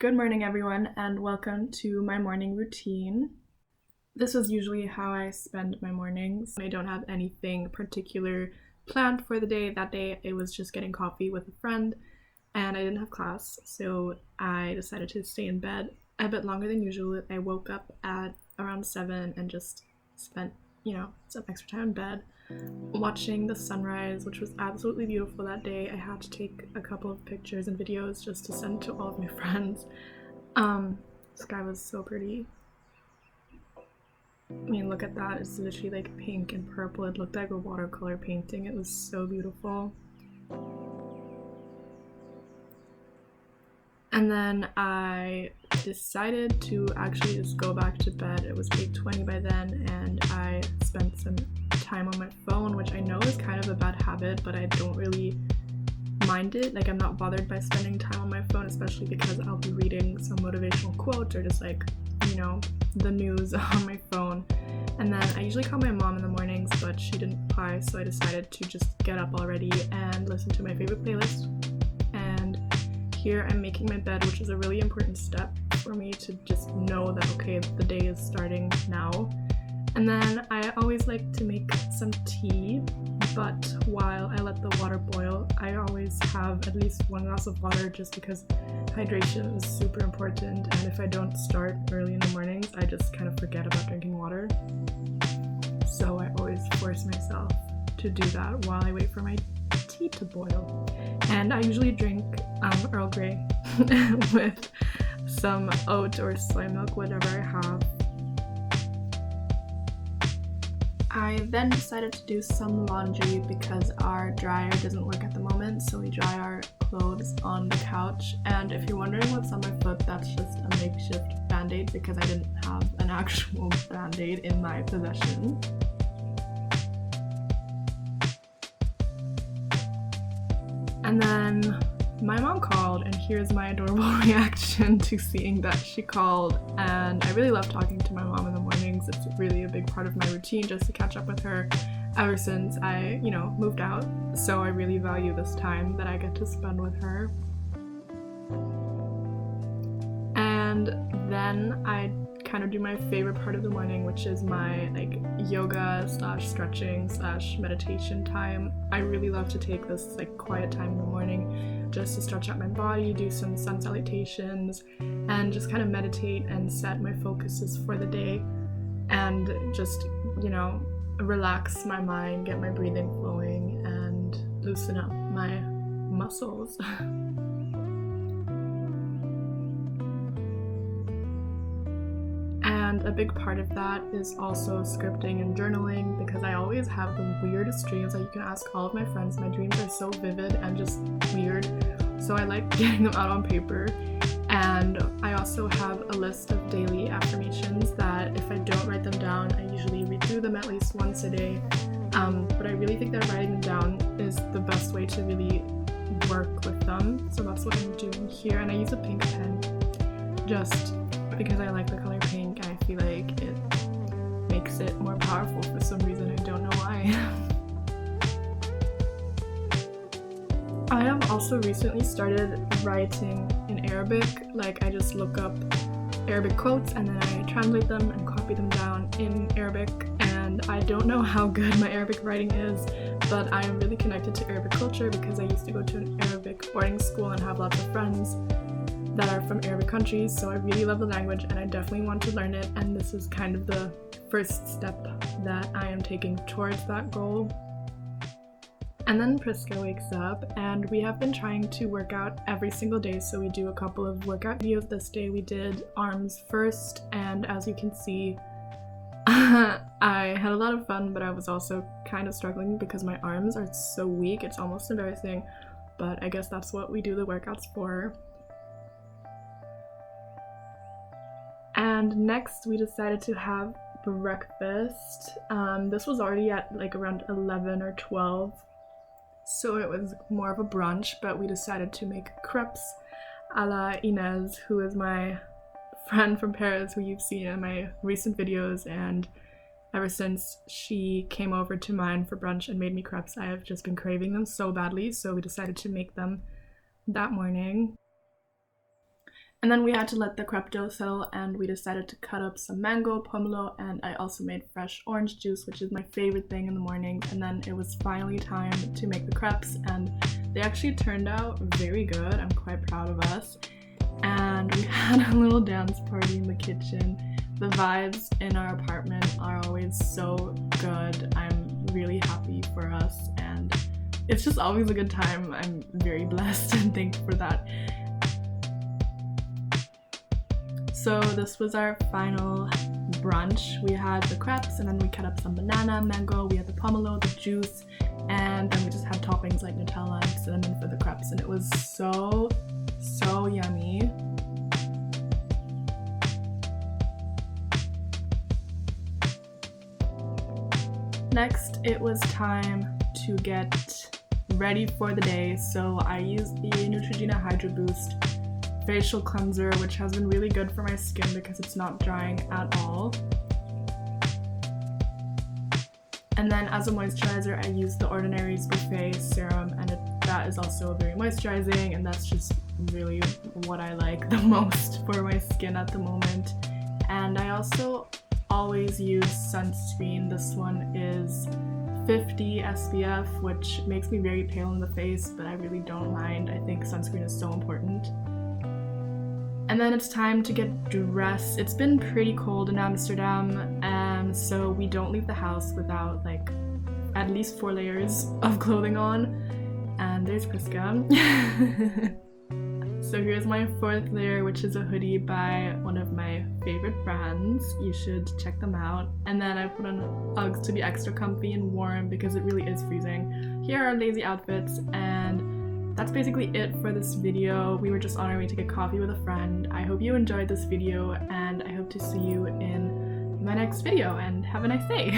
Good morning, everyone, and welcome to my morning routine. This is usually how I spend my mornings. I don't have anything particular planned for the day. That day, it was just getting coffee with a friend, and I didn't have class, so I decided to stay in bed a bit longer than usual. I woke up at around 7 and just spent, some extra time in bed watching the sunrise, which was absolutely beautiful that day. I had to take a couple of pictures and videos just to send to all of my friends. The sky was so pretty. I mean, look at that. It's literally like pink and purple. It looked like a watercolor painting. It was so beautiful. And then I decided to actually just go back to bed. It was 8:20 by then, and I spent some time on my phone, which I know is kind of a bad habit, but I don't really mind it. Like, I'm not bothered by spending time on my phone, especially because I'll be reading some motivational quotes or just like, the news on my phone. And then I usually call my mom in the mornings, but she didn't reply, so I decided to just get up already and listen to my favorite playlist. And here I'm making my bed, which is a really important step for me to just know that, okay, the day is starting now. And then I always like to make some tea, but while I let the water boil, I always have at least one glass of water just because hydration is super important, and if I don't start early in the mornings, I just kind of forget about drinking water. So I always force myself to do that while I wait for my tea to boil. And I usually drink Earl Grey with some oat or soy milk, whatever I have. I then decided to do some laundry because our dryer doesn't work at the moment, so we dry our clothes on the couch. And if you're wondering what's on my foot, that's just a makeshift band-aid because I didn't have an actual band-aid in my possession. And then my mom called, and here's my adorable reaction to seeing that she called. And I really love talking to my mom in the mornings. It's really a big part of my routine just to catch up with her ever since I, moved out. So I really value this time that I get to spend with her. And then I kind of do my favorite part of the morning, which is my yoga / stretching / meditation time. I really love to take this quiet time in the morning just to stretch out my body, do some sun salutations, and just kind of meditate and set my focuses for the day, and just relax my mind, get my breathing flowing, and loosen up my muscles. And a big part of that is also scripting and journaling, because I always have the weirdest dreams. You can ask all of my friends. My dreams are so vivid and just weird, so I like getting them out on paper. And I also have a list of daily affirmations that if I don't write them down, I usually read through them at least once a day. But I really think that writing them down is the best way to really work with them. So that's what I'm doing here. And I use a pink pen just because I like the color pink, and I feel like it makes it more powerful for some reason. I don't know why. I have also recently started writing in Arabic. I just look up Arabic quotes and then I translate them and copy them down in Arabic. And I don't know how good my Arabic writing is, but I am really connected to Arabic culture because I used to go to an Arabic boarding school and have lots of friends that are from Arabic countries, so I really love the language and I definitely want to learn it, and this is kind of the first step that I am taking towards that goal. And then Priska wakes up, and we have been trying to work out every single day, so we do a couple of workout videos. This day we did arms first, and as you can see, I had a lot of fun, but I was also kind of struggling because my arms are so weak. It's almost embarrassing, but I guess that's what we do the workouts for. And next we decided to have breakfast. This was already at around 11 or 12, so it was more of a brunch, but we decided to make crepes a la Inez, who is my friend from Paris who you've seen in my recent videos, and ever since she came over to mine for brunch and made me crepes, I have just been craving them so badly, so we decided to make them that morning. And then we had to let the crepe dough settle, and we decided to cut up some mango, pomelo, and I also made fresh orange juice, which is my favorite thing in the morning. And then it was finally time to make the crepes, and they actually turned out very good. I'm quite proud of us. And we had a little dance party in the kitchen. The vibes in our apartment are always so good. I'm really happy for us, and it's just always a good time. I'm very blessed and thankful for that. So this was our final brunch. We had the crepes, and then we cut up some banana, mango, we had the pomelo, the juice, and then we just had toppings like Nutella and cinnamon for the crepes, and it was so yummy. Next, it was time to get ready for the day, so I used the Neutrogena Hydro Boost facial cleanser, which has been really good for my skin because it's not drying at all. And then as a moisturizer, I use the Ordinary's Buffet serum, and that is also very moisturizing, and that's just really what I like the most for my skin at the moment. And I also always use sunscreen. This one is 50 SPF, which makes me very pale in the face, but I really don't mind. I think sunscreen is so important. And then it's time to get dressed. It's been pretty cold in Amsterdam, and so we don't leave the house without like at least 4 layers of clothing on. And there's Priska. So here's my 4th layer, which is a hoodie by one of my favorite brands. You should check them out. And then I put on Uggs to be extra comfy and warm because it really is freezing. Here are lazy outfits, and that's basically it for this video. We were just on our way to get coffee with a friend. I hope you enjoyed this video, and I hope to see you in my next video, and have a nice day.